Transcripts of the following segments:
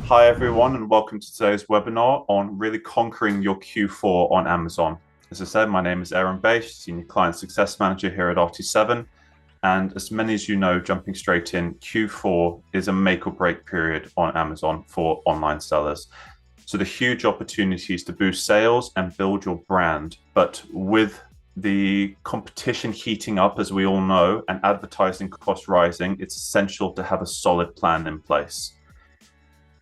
Hi everyone, and welcome to today's webinar on really conquering your Q4 on Amazon. As I said, my name is Aaron Bache, Senior Client Success Manager here at RT7. And as many as you know, jumping straight in, Q4 is a make or break period on Amazon for online sellers. So the huge opportunities to boost sales and build your brand, but with the competition heating up, as we all know, and advertising costs rising, it's essential to have a solid plan in place.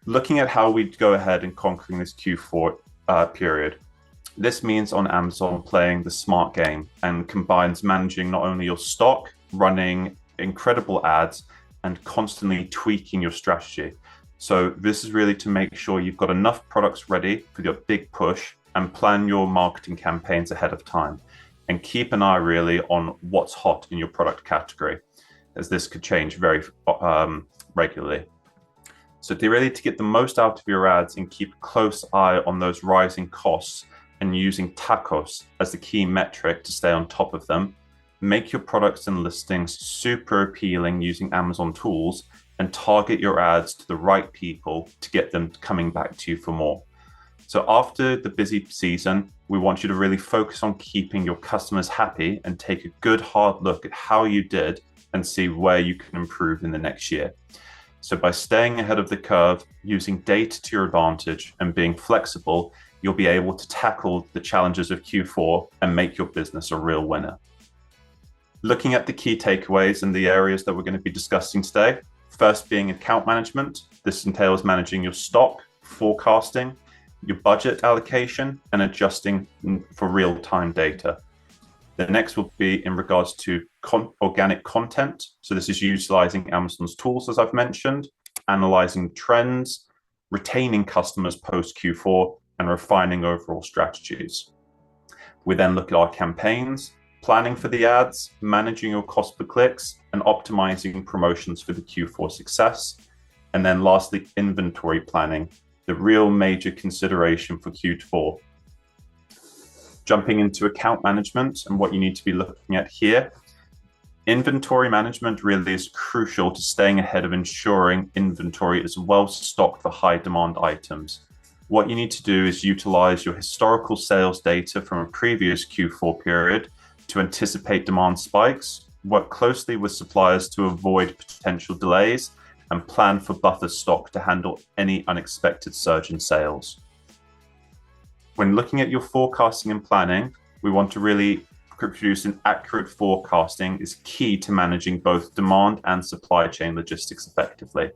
Looking at how we go ahead and conquering this Q4 period, this means on Amazon playing the smart game and combines managing not only your stock, running incredible ads, and constantly tweaking your strategy. So this is really to make sure you've got enough products ready for your big push and plan your marketing campaigns ahead of time. And keep an eye really on what's hot in your product category, as this could change very regularly. So to get the most out of your ads and keep a close eye on those rising costs and using tacos as the key metric to stay on top of them, make your products and listings super appealing using Amazon tools and target your ads to the right people to get them coming back to you for more. So after the busy season, we want you to really focus on keeping your customers happy and take a good hard look at how you did and see where you can improve in the next year. So by staying ahead of the curve, using data to your advantage and being flexible, you'll be able to tackle the challenges of Q4 and make your business a real winner. Looking at the key takeaways and the areas that we're going to be discussing today, first being account management. This entails managing your stock, forecasting, your budget allocation, and adjusting for real-time data. The next will be in regards to organic content. So this is utilizing Amazon's tools, as I've mentioned, analyzing trends, retaining customers post Q4, and refining overall strategies. We then look at our campaigns, planning for the ads, managing your cost per clicks, and optimizing promotions for the Q4 success. And then lastly, inventory planning, the real major consideration for Q4. Jumping into account management and what you need to be looking at here. Inventory management really is crucial to staying ahead of ensuring inventory is well stocked for high demand items. What you need to do is utilize your historical sales data from a previous Q4 period to anticipate demand spikes, work closely with suppliers to avoid potential delays, and plan for buffer stock to handle any unexpected surge in sales. When looking at your forecasting and planning, we want to really produce an accurate forecasting is key to managing both demand and supply chain logistics effectively.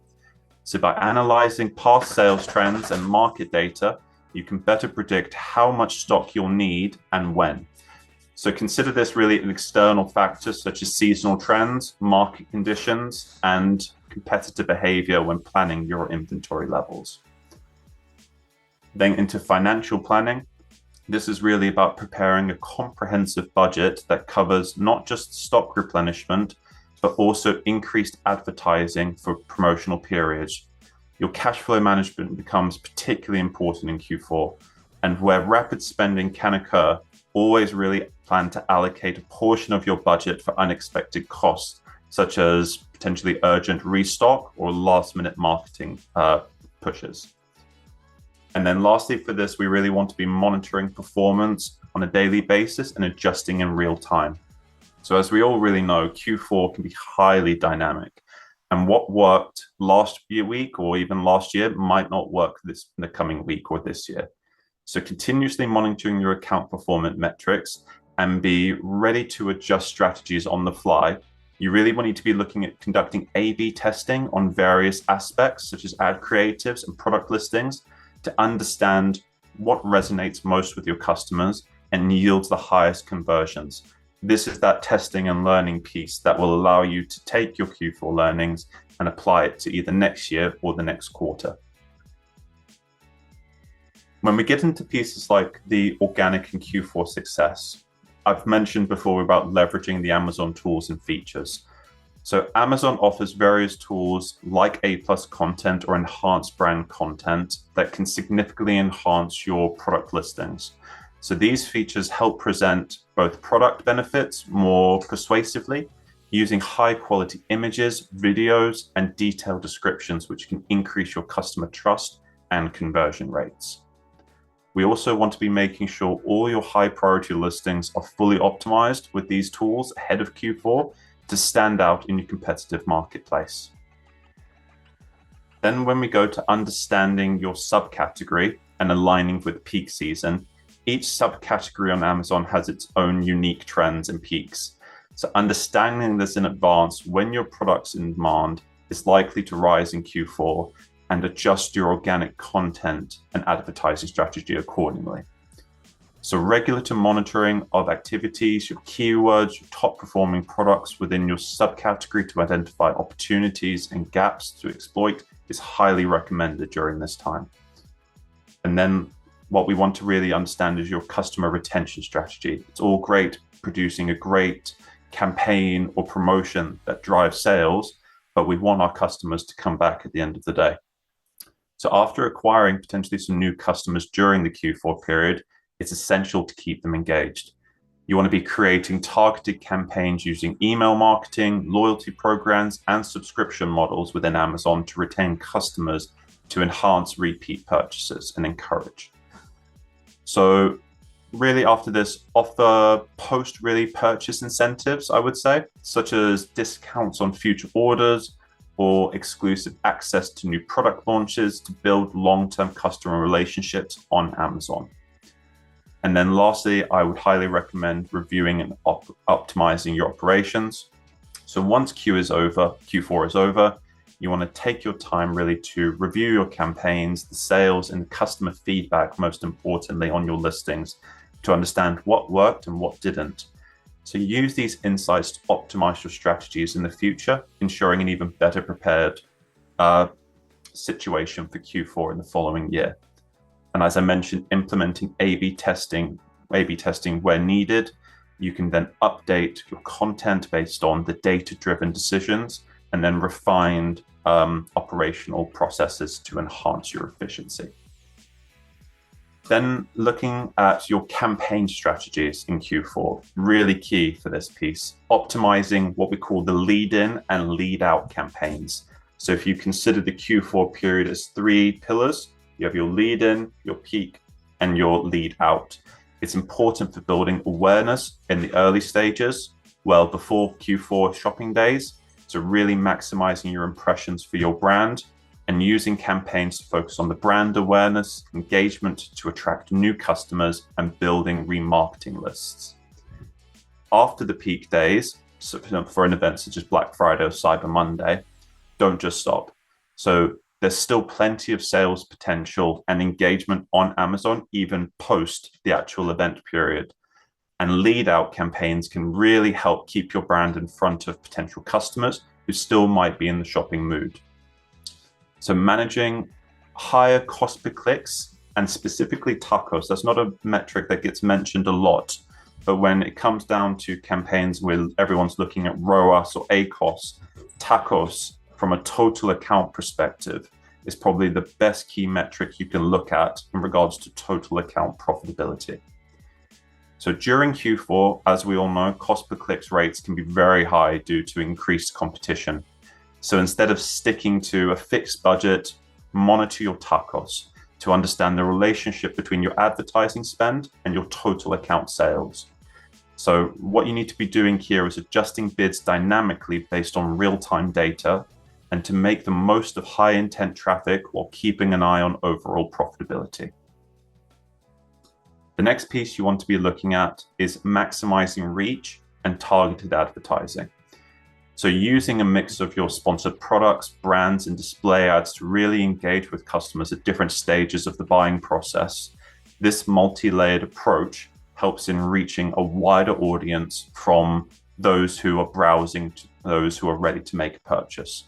So by analyzing past sales trends and market data, you can better predict how much stock you'll need and when. So consider this really an external factor such as seasonal trends, market conditions, and competitor behavior when planning your inventory levels. Then into financial planning. This is really about preparing a comprehensive budget that covers not just stock replenishment, but also increased advertising for promotional periods. Your cash flow management becomes particularly important in Q4, and where rapid spending can occur, always really plan to allocate a portion of your budget for unexpected costs, such as potentially urgent restock or last-minute marketing pushes. And then lastly for this, we really want to be monitoring performance on a daily basis and adjusting in real time. So as we all really know, Q4 can be highly dynamic. And what worked last week or even last year might not work in the coming week or this year. So continuously monitoring your account performance metrics and be ready to adjust strategies on the fly. You really need to be looking at conducting A/B testing on various aspects, such as ad creatives and product listings, to understand what resonates most with your customers and yields the highest conversions. This is that testing and learning piece that will allow you to take your Q4 learnings and apply it to either next year or the next quarter. When we get into pieces like the organic and Q4 success, I've mentioned before about leveraging the Amazon tools and features. So Amazon offers various tools like A+ content or enhanced brand content that can significantly enhance your product listings. So these features help present both product benefits more persuasively using high quality images, videos, and detailed descriptions, which can increase your customer trust and conversion rates. We also want to be making sure all your high priority listings are fully optimized with these tools ahead of Q4 to stand out in your competitive marketplace. Then when we go to understanding your subcategory and aligning with peak season, each subcategory on Amazon has its own unique trends and peaks. So understanding this in advance when your product's in demand is likely to rise in Q4 and adjust your organic content and advertising strategy accordingly. So regular monitoring of activities, your keywords, your top performing products within your subcategory to identify opportunities and gaps to exploit is highly recommended during this time. And then what we want to really understand is your customer retention strategy. It's all great producing a great campaign or promotion that drives sales, but we want our customers to come back at the end of the day. So after acquiring potentially some new customers during the Q4 period, it's essential to keep them engaged. You want to be creating targeted campaigns using email marketing, loyalty programs, and subscription models within Amazon to retain customers to enhance repeat purchases and encourage. So really after this, offer post really purchase incentives, I would say, such as discounts on future orders or exclusive access to new product launches to build long-term customer relationships on Amazon. And then lastly, I would highly recommend reviewing and optimizing your operations. So once Q4 is over, you want to take your time really to review your campaigns, the sales, and the customer feedback, most importantly, on your listings to understand what worked and what didn't. So use these insights to optimize your strategies in the future, ensuring an even better prepared situation for Q4 in the following year. And as I mentioned, implementing A/B testing where needed. You can then update your content based on the data-driven decisions and then refined operational processes to enhance your efficiency. Then looking at your campaign strategies in Q4, really key for this piece, optimizing what we call the lead-in and lead-out campaigns. So if you consider the Q4 period as 3 pillars, you have your lead in, your peak, and your lead out. It's important for building awareness in the early stages, well before Q4 shopping days. So really maximizing your impressions for your brand and using campaigns to focus on the brand awareness, engagement to attract new customers, and building remarketing lists. After the peak days, so for an event such as Black Friday or Cyber Monday, don't just stop. So there's still plenty of sales potential and engagement on Amazon, even post the actual event period. And lead out campaigns can really help keep your brand in front of potential customers who still might be in the shopping mood. So managing higher cost per clicks and specifically TACOS, that's not a metric that gets mentioned a lot, but when it comes down to campaigns where everyone's looking at ROAS or ACOS, TACOS from a total account perspective is probably the best key metric you can look at in regards to total account profitability. So during Q4, as we all know, cost per clicks rates can be very high due to increased competition. So instead of sticking to a fixed budget, monitor your TACOS to understand the relationship between your advertising spend and your total account sales. So what you need to be doing here is adjusting bids dynamically based on real-time data and to make the most of high intent traffic while keeping an eye on overall profitability. The next piece you want to be looking at is maximizing reach and targeted advertising. So using a mix of your sponsored products, brands, and display ads to really engage with customers at different stages of the buying process. This multi-layered approach helps in reaching a wider audience from those who are browsing to those who are ready to make a purchase.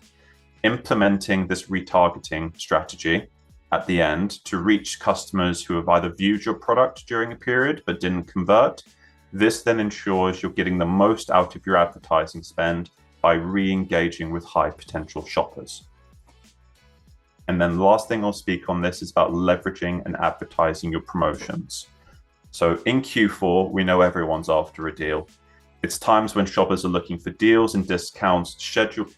Implementing this retargeting strategy at the end to reach customers who have either viewed your product during a period but didn't convert. This then ensures you're getting the most out of your advertising spend by re-engaging with high potential shoppers. And then the last thing I'll speak on this is about leveraging and advertising your promotions. So in Q4, we know everyone's after a deal. It's times when shoppers are looking for deals and discounts,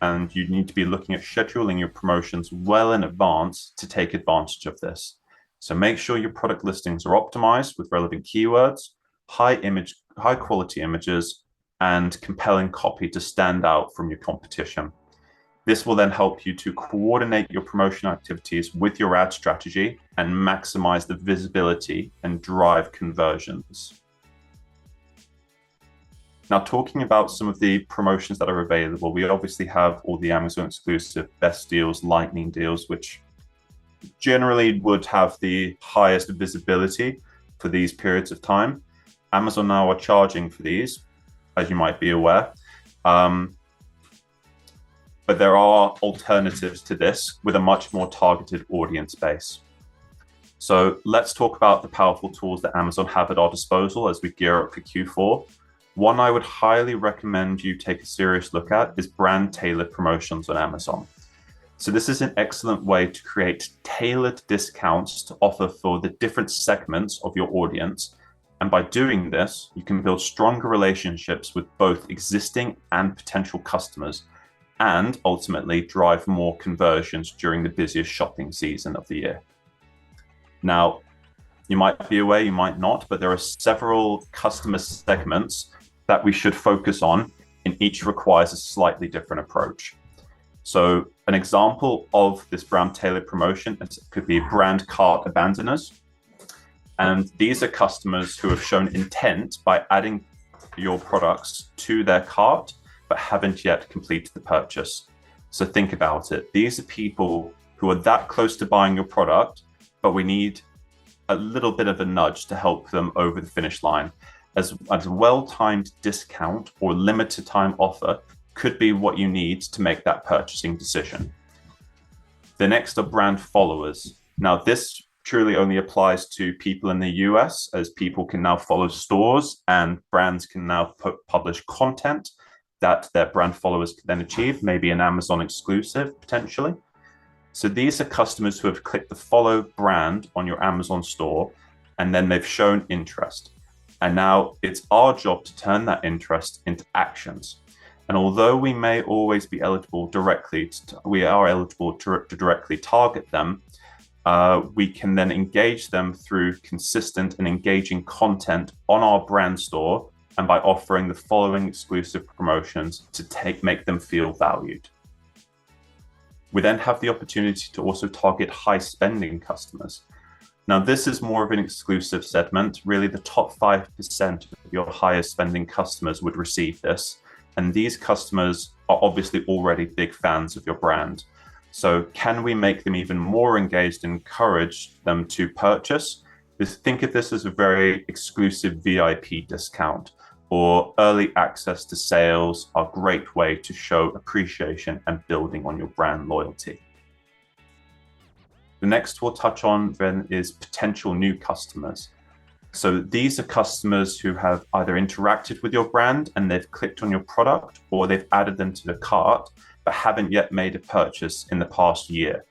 and you need to be looking at scheduling your promotions well in advance to take advantage of this. So make sure your product listings are optimized with relevant keywords, high quality images, and compelling copy to stand out from your competition. This will then help you to coordinate your promotion activities with your ad strategy and maximize the visibility and drive conversions. Now, talking about some of the promotions that are available, we obviously have all the Amazon exclusive best deals, lightning deals, which generally would have the highest visibility for these periods of time. Amazon now are charging for these, as you might be aware. But there are alternatives to this with a much more targeted audience base. So let's talk about the powerful tools that Amazon have at our disposal as we gear up for Q4. One I would highly recommend you take a serious look at is brand tailored promotions on Amazon. So this is an excellent way to create tailored discounts to offer for the different segments of your audience. And by doing this, you can build stronger relationships with both existing and potential customers, and ultimately drive more conversions during the busiest shopping season of the year. Now, you might be aware, you might not, but there are several customer segments that we should focus on, and each requires a slightly different approach. So an example of this brand tailored promotion could be brand cart abandoners. And these are customers who have shown intent by adding your products to their cart, but haven't yet completed the purchase. So think about it. These are people who are that close to buying your product, but we need a little bit of a nudge to help them over the finish line. As a well-timed discount or limited time offer could be what you need to make that purchasing decision. The next are brand followers. Now, this truly only applies to people in the US, as people can now follow stores and brands can now publish content that their brand followers can then achieve, maybe an Amazon exclusive potentially. So these are customers who have clicked the follow brand on your Amazon store, and then they've shown interest. And now it's our job to turn that interest into actions. And although we may always be eligible directly, we are eligible to directly target them, we can then engage them through consistent and engaging content on our brand store, and by offering the following exclusive promotions to make them feel valued. We then have the opportunity to also target high spending customers. Now, this is more of an exclusive segment. Really, the top 5% of your highest spending customers would receive this. And these customers are obviously already big fans of your brand. So can we make them even more engaged and encourage them to purchase? Think of this as a very exclusive VIP discount, or early access to sales are a great way to show appreciation and building on your brand loyalty. The next we'll touch on then is potential new customers. So these are customers who have either interacted with your brand and they've clicked on your product, or they've added them to the cart, but haven't yet made a purchase in the past year.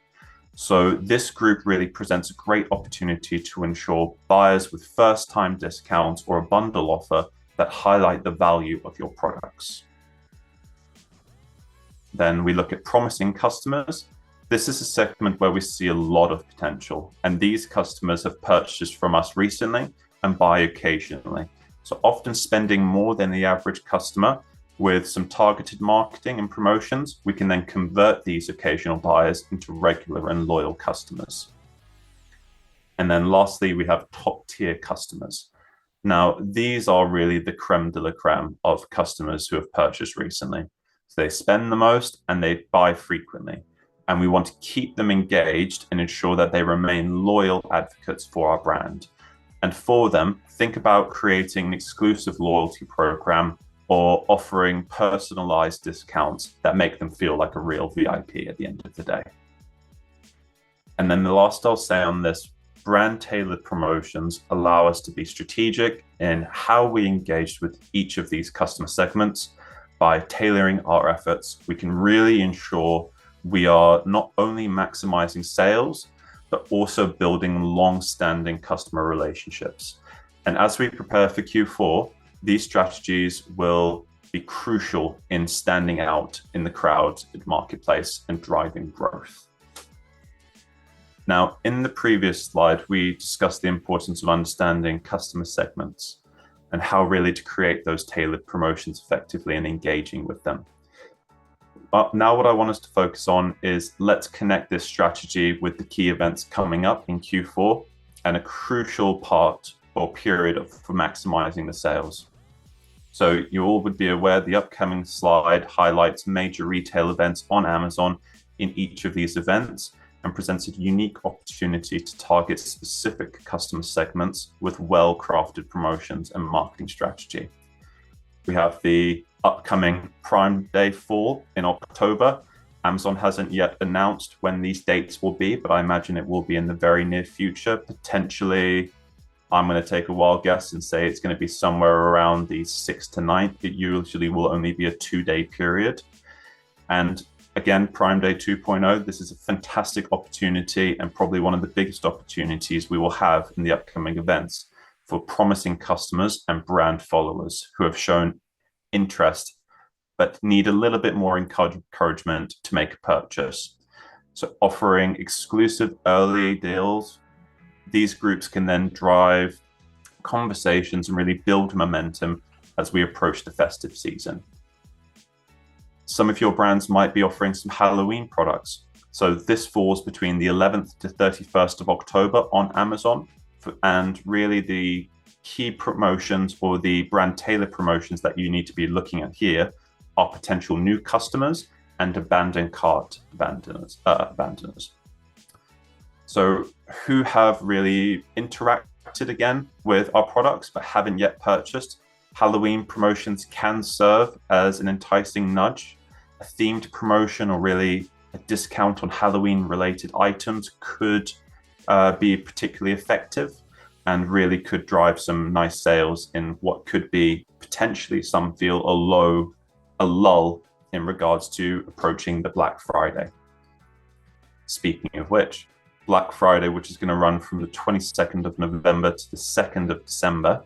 So this group really presents a great opportunity to ensure buyers with first-time discounts or a bundle offer that highlight the value of your products. Then we look at promising customers. This is a segment where we see a lot of potential, and these customers have purchased from us recently and buy occasionally. So often spending more than the average customer. With some targeted marketing and promotions, we can then convert these occasional buyers into regular and loyal customers. And then lastly, we have top tier customers. Now, these are really the creme de la creme of customers who have purchased recently. So they spend the most and they buy frequently. And we want to keep them engaged and ensure that they remain loyal advocates for our brand. And for them, think about creating an exclusive loyalty program or offering personalized discounts that make them feel like a real VIP at the end of the day. And then the last I'll say on this, brand tailored promotions allow us to be strategic in how we engage with each of these customer segments. By tailoring our efforts, we can really ensure we are not only maximizing sales, but also building long-standing customer relationships. And as we prepare for Q4, These strategies will be crucial in standing out in the crowded marketplace and driving growth. Now, in the previous slide, we discussed the importance of understanding customer segments and how really to create those tailored promotions effectively and engaging with them. Now what I want us to focus on is let's connect this strategy with the key events coming up in Q4 and a crucial part or period for maximizing the sales. So you all would be aware the upcoming slide highlights major retail events on Amazon in each of these events and presents a unique opportunity to target specific customer segments with well-crafted promotions and marketing strategy. We have the upcoming Prime Day fall in October. Amazon hasn't yet announced when these dates will be, but I imagine it will be in the very near future. Potentially, I'm going to take a wild guess and say it's going to be somewhere around the 6th to 9th. It usually will only be a 2-day period. And again, Prime Day 2.0, this is a fantastic opportunity and probably one of the biggest opportunities we will have in the upcoming events for promising customers and brand followers who have shown interest but need a little bit more encouragement to make a purchase. So offering exclusive early deals, these groups can then drive conversations and really build momentum as we approach the festive season. Some of your brands might be offering some Halloween products. So this falls between the 11th to 31st of October on Amazon. And really the key promotions or the brand tailored promotions that you need to be looking at here are potential new customers and abandoned cart abandoners. So who have really interacted again with our products but haven't yet purchased, Halloween promotions can serve as an enticing nudge. A themed promotion or really a discount on Halloween related items could be particularly effective and really could drive some nice sales in what could be potentially some feel a lull in regards to approaching the Black Friday. Speaking of which, Black Friday, which is going to run from the 22nd of November to the 2nd of December.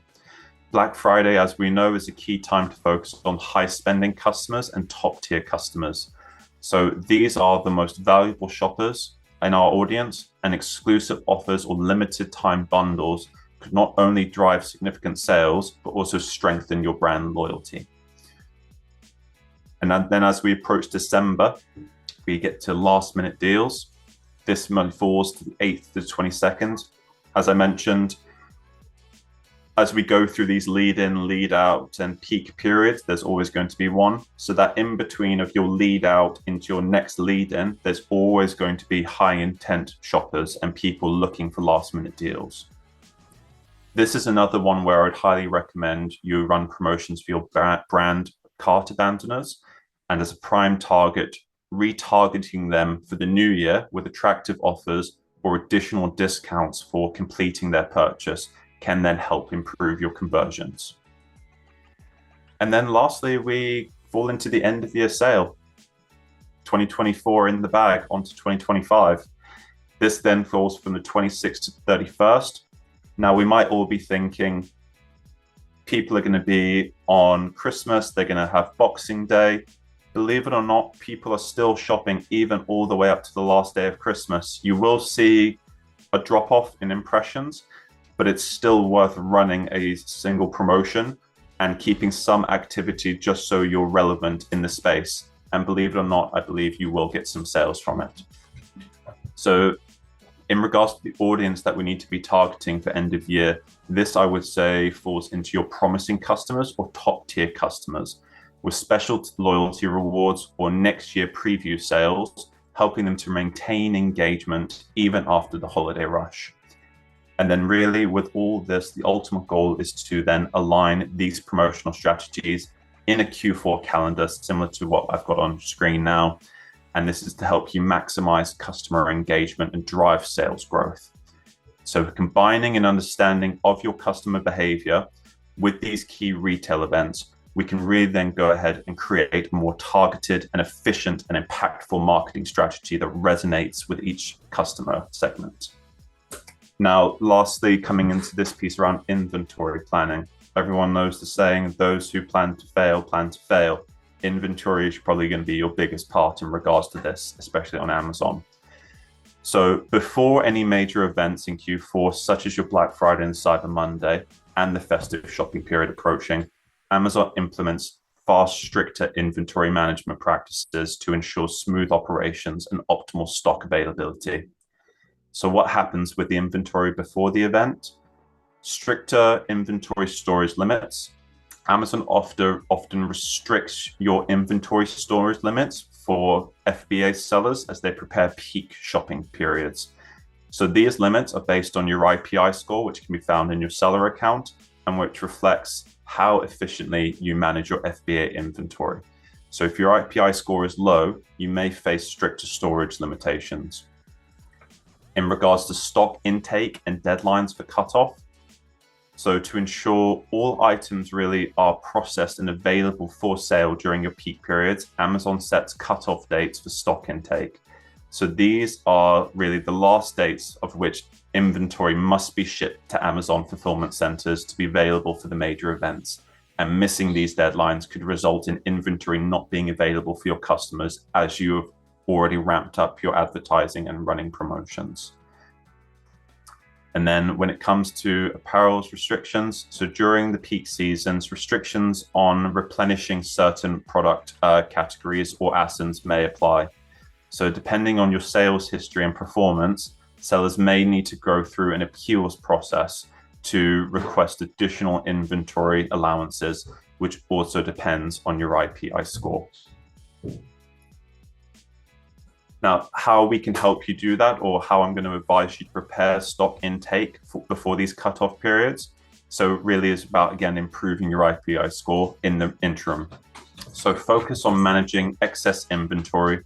Black Friday, as we know, is a key time to focus on high spending customers and top tier customers. So these are the most valuable shoppers in our audience, and exclusive offers or limited time bundles could not only drive significant sales, but also strengthen your brand loyalty. And then as we approach December, we get to last minute deals. This month falls to the 8th to the 22nd. As I mentioned, as we go through these lead in, lead out and peak periods, there's always going to be one. So that in between of your lead out into your next lead in, there's always going to be high intent shoppers and people looking for last minute deals. This is another one where I'd highly recommend you run promotions for your brand cart abandoners. And as a prime target, retargeting them for the new year with attractive offers or additional discounts for completing their purchase can then help improve your conversions. And then lastly, we fall into the end of year sale. 2024 in the bag onto 2025. This then falls from the 26th to 31st. Now we might all be thinking people are going to be on Christmas, they're going to have Boxing Day. Believe it or not, people are still shopping even all the way up to the last day of Christmas. You will see a drop off in impressions, but it's still worth running a single promotion and keeping some activity just so you're relevant in the space. And believe it or not, I believe you will get some sales from it. So in regards to the audience that we need to be targeting for end of year, this I would say falls into your promising customers or top tier customers with special loyalty rewards or next year preview sales, helping them to maintain engagement even after the holiday rush. And then really with all this, the ultimate goal is to then align these promotional strategies in a Q4 calendar, similar to what I've got on screen now. And this is to help you maximize customer engagement and drive sales growth. So combining an understanding of your customer behavior with these key retail events, we can really then go ahead and create a more targeted and efficient and impactful marketing strategy that resonates with each customer segment. Now, lastly, coming into this piece around inventory planning, Everyone knows the saying, those who plan to fail, plan to fail. Inventory is probably going to be your biggest part in regards to this, especially on Amazon. So before any major events in Q4, such as your Black Friday and Cyber Monday and the festive shopping period approaching, Amazon implements far stricter inventory management practices to ensure smooth operations and optimal stock availability. So what happens with the inventory before the event? Stricter inventory storage limits. Amazon often restricts your inventory storage limits for FBA sellers as they prepare peak shopping periods. So these limits are based on your IPI score, which can be found in your seller account, and which reflects how efficiently you manage your FBA inventory. So if your IPI score is low, you may face stricter storage limitations. In regards to stock intake and deadlines for cutoff, so to ensure all items really are processed and available for sale during your peak periods, Amazon sets cutoff dates for stock intake. So these are really the last dates of which inventory must be shipped to Amazon fulfillment centers to be available for the major events. And missing these deadlines could result in inventory not being available for your customers as you have already ramped up your advertising and running promotions. And then when it comes to apparel's restrictions, so during the peak seasons, restrictions on replenishing certain product categories or ASINs may apply. So depending on your sales history and performance, sellers may need to go through an appeals process to request additional inventory allowances, which also depends on your IPI score. Now, how we can help you do that, or how I'm going to advise you to prepare stock intake before these cutoff periods. So it really is about, again, improving your IPI score in the interim. So focus on managing excess inventory,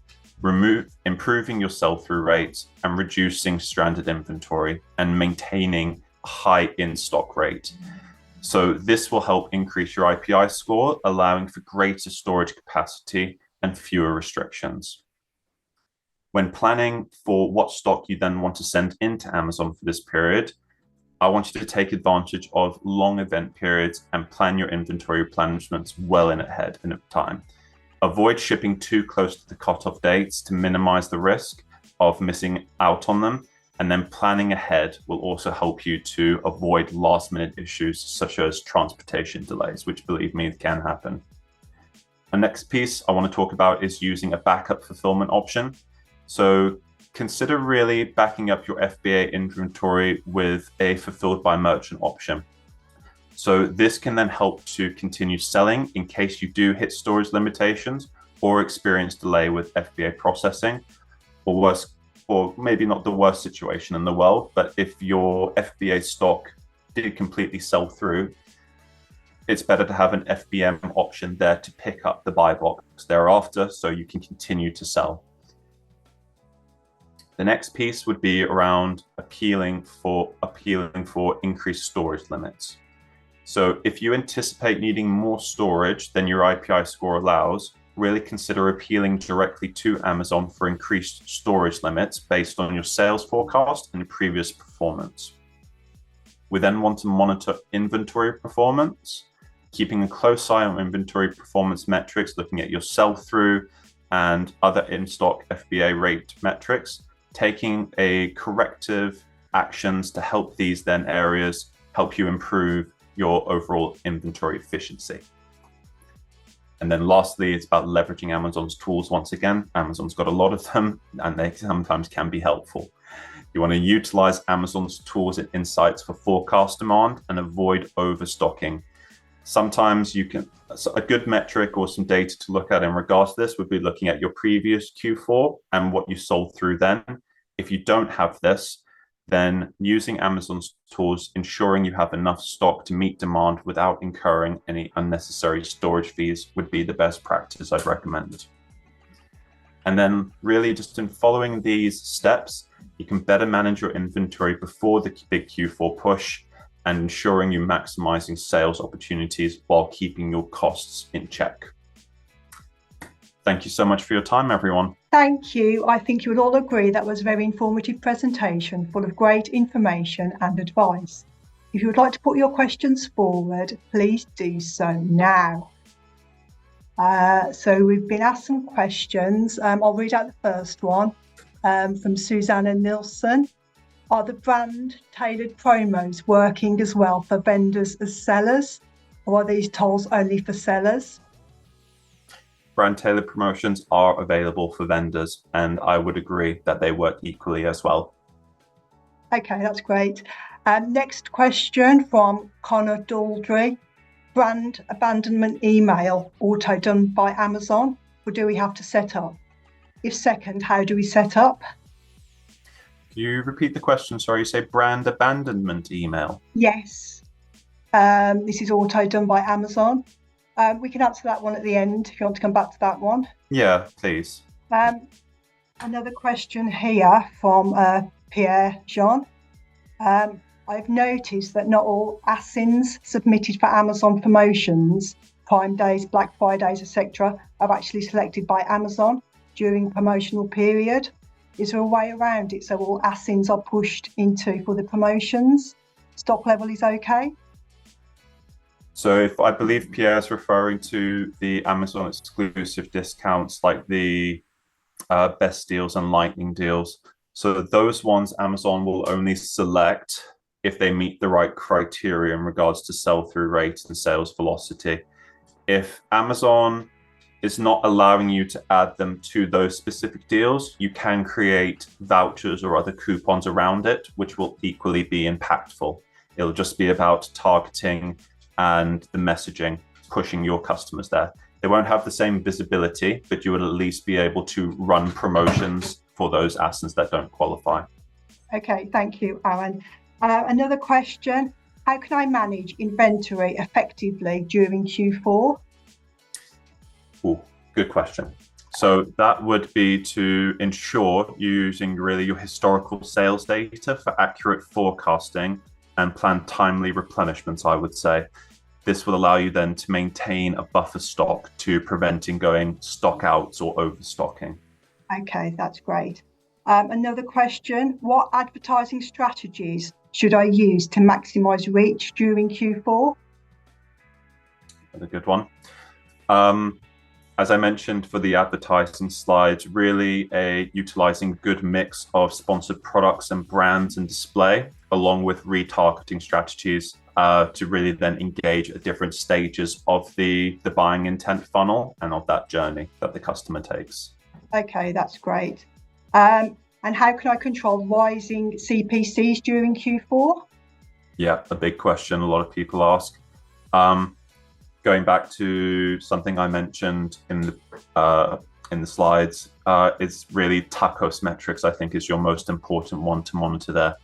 improving your sell-through rates, and reducing stranded inventory, and maintaining a high in-stock rate. So this will help increase your IPI score, allowing for greater storage capacity and fewer restrictions. When planning for what stock you then want to send into Amazon for this period, I want you to take advantage of long event periods and plan your inventory replenishments well in ahead of time. Avoid shipping too close to the cutoff dates to minimize the risk of missing out on them. And then planning ahead will also help you to avoid last minute issues such as transportation delays, which, believe me, can happen. The next piece I want to talk about is using a backup fulfillment option. So consider really backing up your FBA inventory with a fulfilled by merchant option. So this can then help to continue selling in case you do hit storage limitations or experience delay with FBA processing, or worse, or maybe not the worst situation in the world, but if your FBA stock did completely sell through, it's better to have an FBM option there to pick up the buy box thereafter so you can continue to sell. The next piece would be around appealing for increased storage limits. So if you anticipate needing more storage than your IPI score allows, really consider appealing directly to Amazon for increased storage limits based on your sales forecast and previous performance. We then want to monitor inventory performance, keeping a close eye on inventory performance metrics, looking at your sell-through and other in-stock FBA rate metrics, taking a corrective actions to help these then areas help you improve your overall inventory efficiency. And then lastly, it's about leveraging Amazon's tools. Once again, Amazon's got a lot of them and they sometimes can be helpful. You want to utilize Amazon's tools and insights for forecast demand and avoid overstocking. Sometimes a good metric or some data to look at in regards to this would be looking at your previous Q4 and what you sold through then. If you don't have this, then using Amazon's tools, ensuring you have enough stock to meet demand without incurring any unnecessary storage fees would be the best practice I'd recommend. And then really just in following these steps, you can better manage your inventory before the big Q4 push and ensuring you're maximizing sales opportunities while keeping your costs in check. Thank you so much for your time, everyone. Thank you. I think you would all agree that was a very informative presentation full of great information and advice. If you would like to put your questions forward, please do so now. So we've been asked some questions. I'll read out the first one from Susanna Nilsson. Are the brand tailored promos working as well for vendors as sellers, or are these tools only for sellers? Brand tailored promotions are available for vendors, and I would agree that they work equally as well. Okay, that's great. Next question from Connor Daldry. Brand abandonment email auto done by Amazon, or do we have to set up? If second, how do we set up? Can you repeat the question? Sorry, you say brand abandonment email? Yes. This is auto done by Amazon. We can answer that one at the end if you want to come back to that one. Yeah, please. Another question here from Pierre Jean. I've noticed that not all ASINs submitted for Amazon promotions, Prime Days, Black Fridays, etc., are actually selected by Amazon during promotional period. Is there a way around it so all ASINs are pushed into for the promotions? Stock level is okay? So if I believe Pierre is referring to the Amazon exclusive discounts like the best deals and lightning deals. So those ones Amazon will only select if they meet the right criteria in regards to sell-through rate and sales velocity. If Amazon is not allowing you to add them to those specific deals, you can create vouchers or other coupons around it, which will equally be impactful. It'll just be about targeting and the messaging, pushing your customers there. They won't have the same visibility, but you will at least be able to run promotions for those ASINs that don't qualify. Okay, thank you, Aaron. Another question, how can I manage inventory effectively during Q4? Ooh, good question. So that would be to ensure using really your historical sales data for accurate forecasting and plan timely replenishments, I would say. This will allow you then to maintain a buffer stock to preventing going stock outs or overstocking. Okay, that's great. Another question, what advertising strategies should I use to maximize reach during Q4? Another good one. As I mentioned for the advertising slides, really utilizing good mix of sponsored products and brands and display, along with retargeting strategies to really then engage at different stages of the buying intent funnel and of that journey that the customer takes. Okay, that's great. And how can I control rising CPCs during Q4? Yeah, a big question a lot of people ask. Going back to something I mentioned in the slides, it's really TACoS metrics, I think, is your most important one to monitor there.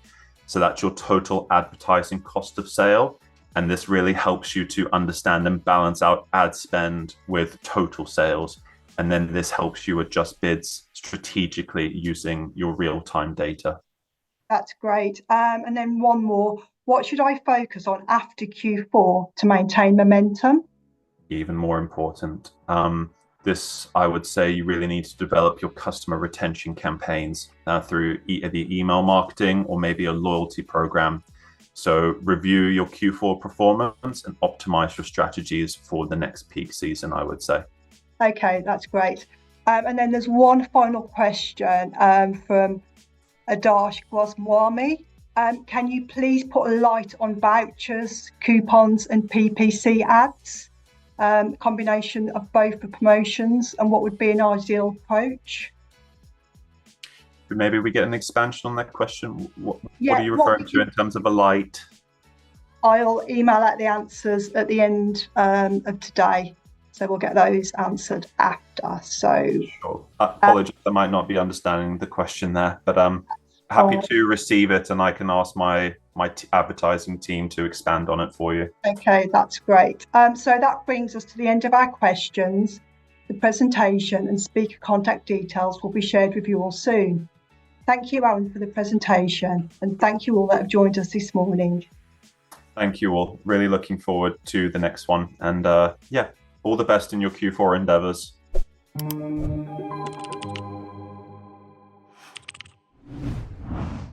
So that's your total advertising cost of sale. And this really helps you to understand and balance out ad spend with total sales. And then this helps you adjust bids strategically using your real-time data. That's great. And then one more, what should I focus on after Q4 to maintain momentum? Even more important. This, I would say, you really need to develop your customer retention campaigns through either email marketing or maybe a loyalty program. So review your Q4 performance and optimize your strategies for the next peak season, I would say. Okay, that's great. And then there's one final question from Adarsh Gwaswami. Can you please put a light on vouchers, coupons and PPC ads? Combination of both for promotions, and what would be an ideal approach? Maybe we get an expansion on that question. What are you referring to in terms of a light? I'll email out the answers at the end of today. So we'll get those answered after. So sure. Apologies, I might not be understanding the question there, but I'm happy to receive it, and I can ask my advertising team to expand on it for you. Okay, that's great. So that brings us to the end of our questions. The presentation and speaker contact details will be shared with you all soon. Thank you, Aaron, for the presentation, and thank you all that have joined us this morning. Thank you all. Really looking forward to the next one, and yeah, all the best in your Q4 endeavors.